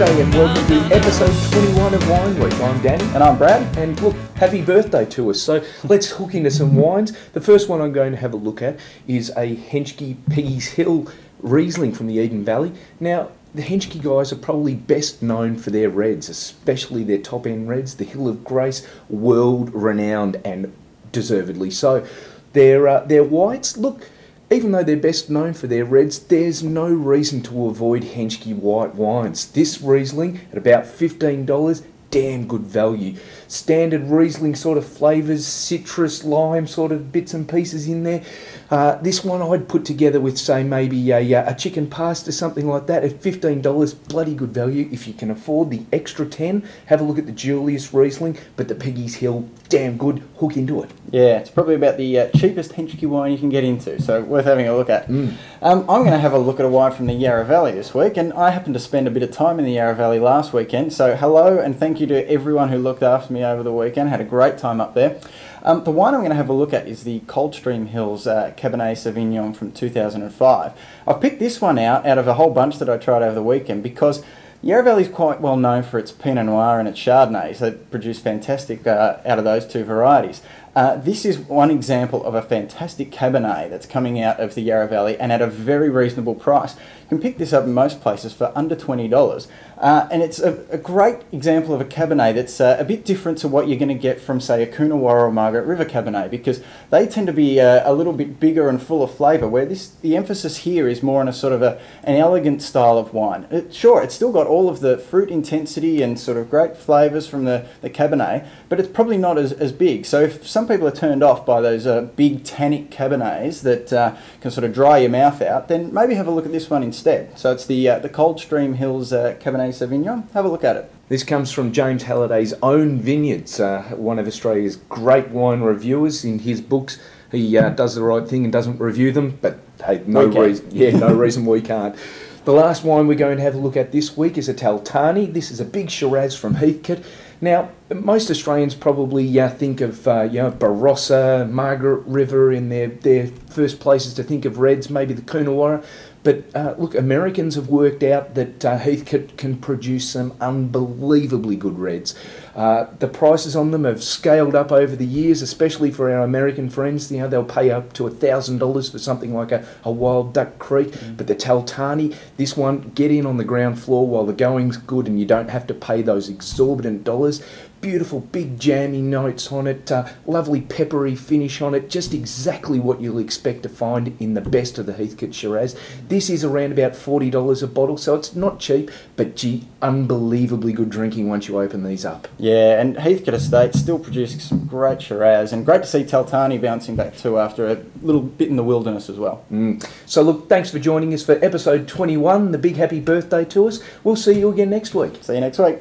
G'day and welcome to episode 21 of Wine Week. I'm Danny. And I'm Brad. And look, happy birthday to us. So let's hook into some wines. The first one I'm going to have a look at is a Heathcote Piggy's Hill Riesling from the Eden Valley. Now, the Heathcote guys are probably best known for their reds, especially their top-end reds. The Hill of Grace, world-renowned and deservedly so. Their whites, look, even though they're best known for their reds, there's no reason to avoid Heathcote white wines. This Riesling, at about $15, damn good value. Standard Riesling sort of flavours, citrus, lime sort of bits and pieces in there. This one I'd put together with, say, maybe a chicken pasta, something like that, at $15, bloody good value. If you can afford the extra 10, have a look at the Julius Riesling, but the Piggy's Hill, damn good, hook into it. Yeah, it's probably about the cheapest Heathcote wine you can get into, so worth having a look at. I'm going to have a look at a wine from the Yarra Valley this week, and I happened to spend a bit of time in the Yarra Valley last weekend, so hello and thank you to everyone who looked after me over the weekend. Had a great time up there. The wine I'm going to have a look at is the Coldstream Hills Cabernet Sauvignon from 2005. I've picked this one out of a whole bunch that I tried over the weekend because Yarra Valley is quite well known for its Pinot Noir and its Chardonnay, so they produce fantastic out of those two varieties. This is one example of a fantastic Cabernet that's coming out of the Yarra Valley and at a very reasonable price. You can pick this up in most places for under $20. And it's a great example of a Cabernet that's a bit different to what you're going to get from, say, a Coonawarra or Margaret River Cabernet, because they tend to be a little bit bigger and full of flavour, where the emphasis here is more on a sort of an elegant style of wine. Sure, it's still got all of the fruit intensity and sort of great flavours from the Cabernet, but it's probably not as big. So if some people are turned off by those big tannic Cabernets that can sort of dry your mouth out, then maybe have a look at this one instead. So it's the Coldstream Hills Cabernet Sauvignon. Have a look at it. This comes from James Halliday's own vineyards, one of Australia's great wine reviewers. In his books, he does the right thing and doesn't review them, but hey, no reason we can't. The last wine we're going to have a look at this week is a Taltani. This is a big Shiraz from Heathcote. Now, most Australians probably think of Barossa, Margaret River in their first places to think of reds, maybe the Coonawarra. But look, Americans have worked out that Heathcote can produce some unbelievably good reds. The prices on them have scaled up over the years, especially for our American friends. You know, they'll pay up to $1,000 for something like a Wild Duck Creek. But the Taltani, this one, get in on the ground floor while the going's good and you don't have to pay those exorbitant dollars. Beautiful big jammy notes on it, lovely peppery finish on it, just exactly what you'll expect to find in the best of the Heathcote Shiraz. This is around about $40 a bottle, so it's not cheap, but gee, unbelievably good drinking once you open these up. Yeah, and Heathcote Estate still producing some great Shiraz, and great to see Taltani bouncing back too after a little bit in the wilderness as well. So look, thanks for joining us for episode 21, the big happy birthday to us. We'll see you again next week. See you next week.